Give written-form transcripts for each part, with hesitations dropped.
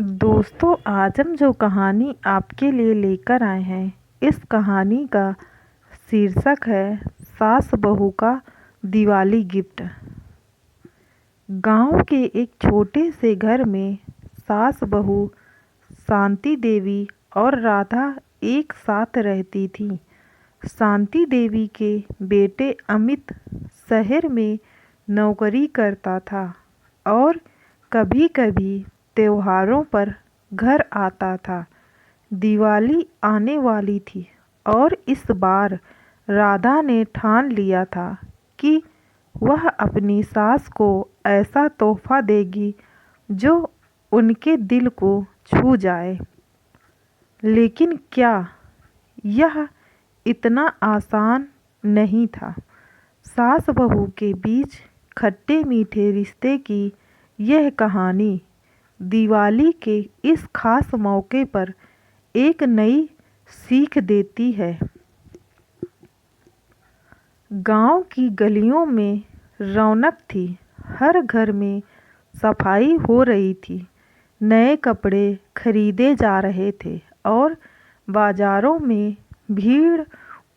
दोस्तों, आज हम जो कहानी आपके लिए लेकर आए हैं, इस कहानी का शीर्षक है सास बहू का दिवाली गिफ्ट। गांव के एक छोटे से घर में सास बहू शांति देवी और राधा एक साथ रहती थीं। शांति देवी के बेटे अमित शहर में नौकरी करता था और कभी-कभी त्योहारों पर घर आता था। दिवाली आने वाली थी और इस बार राधा ने ठान लिया था कि वह अपनी सास को ऐसा तोहफा देगी जो उनके दिल को छू जाए। लेकिन क्या यह इतना आसान नहीं था। सास बहू के बीच खट्टे मीठे रिश्ते की यह कहानी दिवाली के इस खास मौके पर एक नई सीख देती है। गांव की गलियों में रौनक थी। हर घर में सफाई हो रही थी, नए कपड़े खरीदे जा रहे थे और बाजारों में भीड़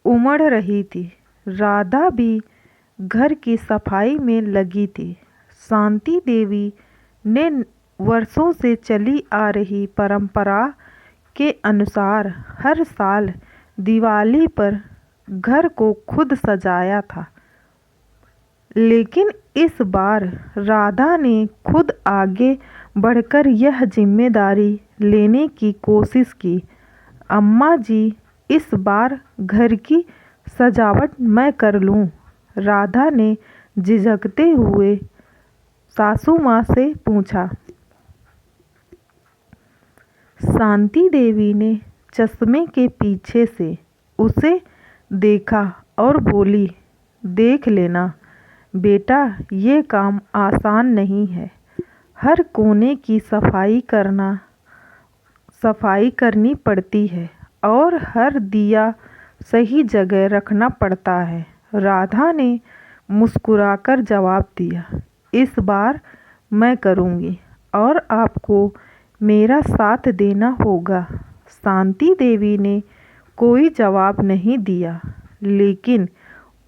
उमड़ रही थी। राधा भी घर की सफाई में लगी थी। शांति देवी ने वर्षों से चली आ रही परंपरा के अनुसार हर साल दिवाली पर घर को खुद सजाया था। लेकिन इस बार राधा ने खुद आगे बढ़कर यह जिम्मेदारी लेने की कोशिश की। अम्मा जी, इस बार घर की सजावट मैं कर लूं? राधा ने झिझकते हुए सासू माँ से पूछा। शांति देवी ने चश्मे के पीछे से उसे देखा और बोली, देख लेना बेटा, ये काम आसान नहीं है। हर कोने की सफाई करनी पड़ती है और हर दिया सही जगह रखना पड़ता है। राधा ने मुस्कुराकर जवाब दिया, इस बार मैं करूँगी और आपको मेरा साथ देना होगा। शांति देवी ने कोई जवाब नहीं दिया, लेकिन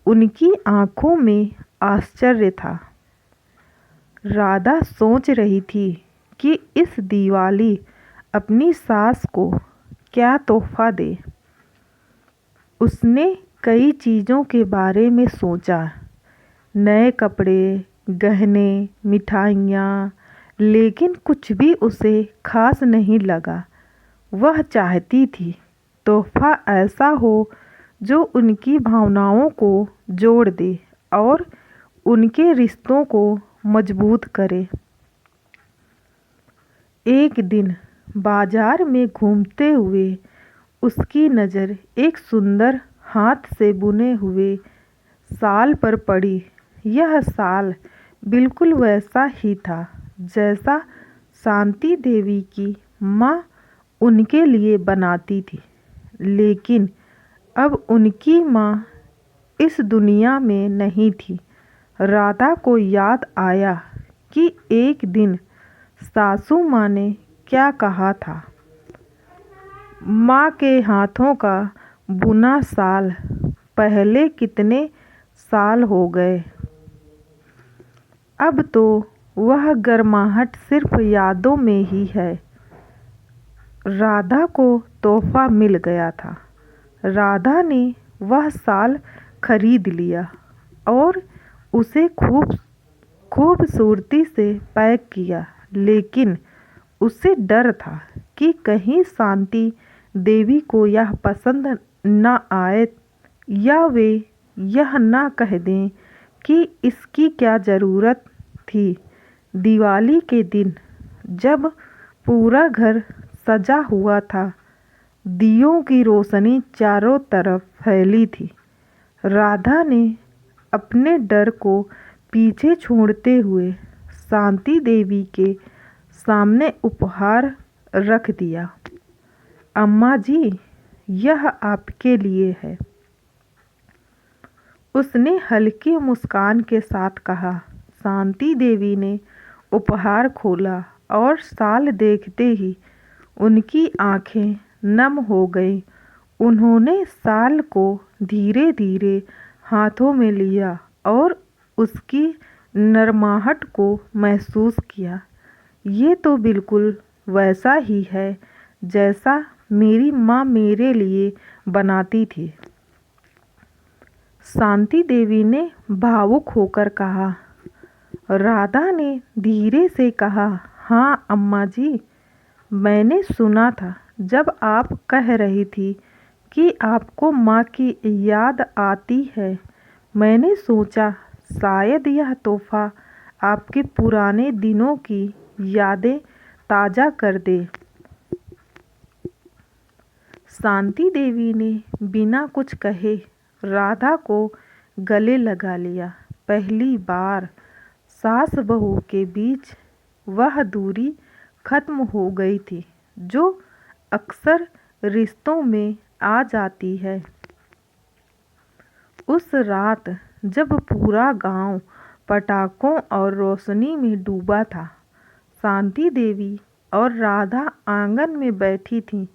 उनकी आंखों में आश्चर्य था। राधा सोच रही थी कि इस दिवाली अपनी सास को क्या तोहफा दे। उसने कई चीज़ों के बारे में सोचा, नए कपड़े, गहने, मिठाइयाँ, लेकिन कुछ भी उसे खास नहीं लगा। वह चाहती थी तोहफा ऐसा हो जो उनकी भावनाओं को जोड़ दे और उनके रिश्तों को मजबूत करे। एक दिन बाजार में घूमते हुए उसकी नज़र एक सुंदर हाथ से बुने हुए शाल पर पड़ी। यह शाल बिल्कुल वैसा ही था जैसा शांति देवी की माँ उनके लिए बनाती थी। लेकिन अब उनकी माँ इस दुनिया में नहीं थी। राधा को याद आया कि एक दिन सासू माँ ने क्या कहा था, माँ के हाथों का बुना शाल पहले कितने साल हो गए। अब तो वह गर्माहट सिर्फ यादों में ही है। राधा को तोहफा मिल गया था। राधा ने वह शाल खरीद लिया और उसे खूबसूरती से पैक किया। लेकिन उसे डर था कि कहीं शांति देवी को यह पसंद न आए या वे यह ना कह दें कि इसकी क्या ज़रूरत थी। दिवाली के दिन जब पूरा घर सजा हुआ था, दियों की रोशनी चारों तरफ फैली थी, राधा ने अपने डर को पीछे छोड़ते हुए शांति देवी के सामने उपहार रख दिया। अम्मा जी, यह आपके लिए है। उसने हल्की मुस्कान के साथ कहा। शांति देवी ने उपहार खोला और शाल देखते ही उनकी आंखें नम हो गईं। उन्होंने शाल को धीरे धीरे हाथों में लिया और उसकी नरमाहट को महसूस किया। ये तो बिल्कुल वैसा ही है जैसा मेरी माँ मेरे लिए बनाती थी। शांति देवी ने भावुक होकर कहा। राधा ने धीरे से कहा, हाँ अम्मा जी, मैंने सुना था जब आप कह रही थी कि आपको माँ की याद आती है। मैंने सोचा शायद यह तोहफा आपके पुराने दिनों की यादें ताज़ा कर दे। शांति देवी ने बिना कुछ कहे राधा को गले लगा लिया। पहली बार सास बहू के बीच वह दूरी खत्म हो गई थी जो अक्सर रिश्तों में आ जाती है। उस रात जब पूरा गांव पटाखों और रोशनी में डूबा था, शांति देवी और राधा आंगन में बैठी थीं।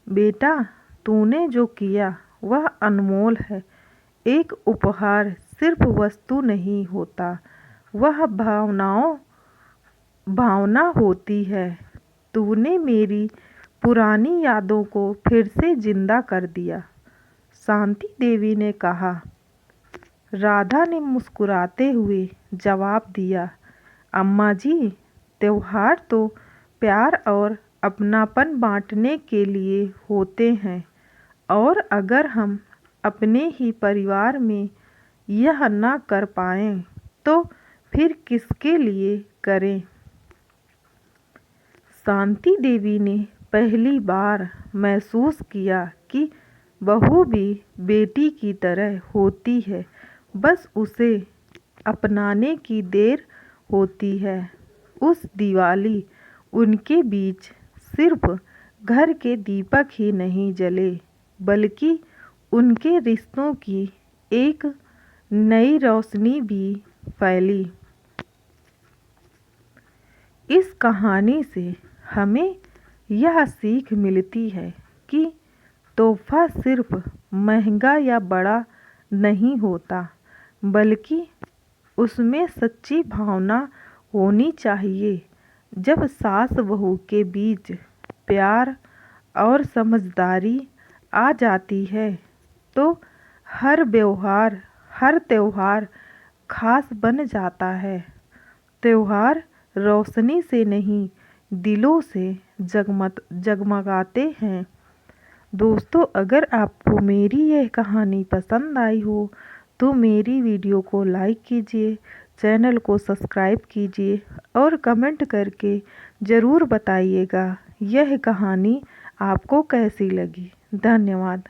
बेटा, तूने जो किया वह अनमोल है। एक उपहार सिर्फ वस्तु नहीं होता, वह भावना होती है। तूने मेरी पुरानी यादों को फिर से जिंदा कर दिया, शांति देवी ने कहा। राधा ने मुस्कुराते हुए जवाब दिया, अम्मा जी, त्योहार तो प्यार और अपनापन बांटने के लिए होते हैं, और अगर हम अपने ही परिवार में यह न कर पाएं तो फिर किसके लिए करें। शांति देवी ने पहली बार महसूस किया कि बहू भी बेटी की तरह होती है, बस उसे अपनाने की देर होती है। उस दिवाली उनके बीच सिर्फ घर के दीपक ही नहीं जले, बल्कि उनके रिश्तों की एक नई रोशनी भी फैली। इस कहानी से हमें यह सीख मिलती है कि तोहफा सिर्फ महंगा या बड़ा नहीं होता, बल्कि उसमें सच्ची भावना होनी चाहिए। जब सास बहू के बीच प्यार और समझदारी आ जाती है तो हर त्योहार खास बन जाता है। त्योहार रोशनी से नहीं, दिलों से जगमगाते हैं। दोस्तों, अगर आपको मेरी यह कहानी पसंद आई हो तो मेरी वीडियो को लाइक कीजिए, चैनल को सब्सक्राइब कीजिए और कमेंट करके ज़रूर बताइएगा यह कहानी आपको कैसी लगी। धन्यवाद।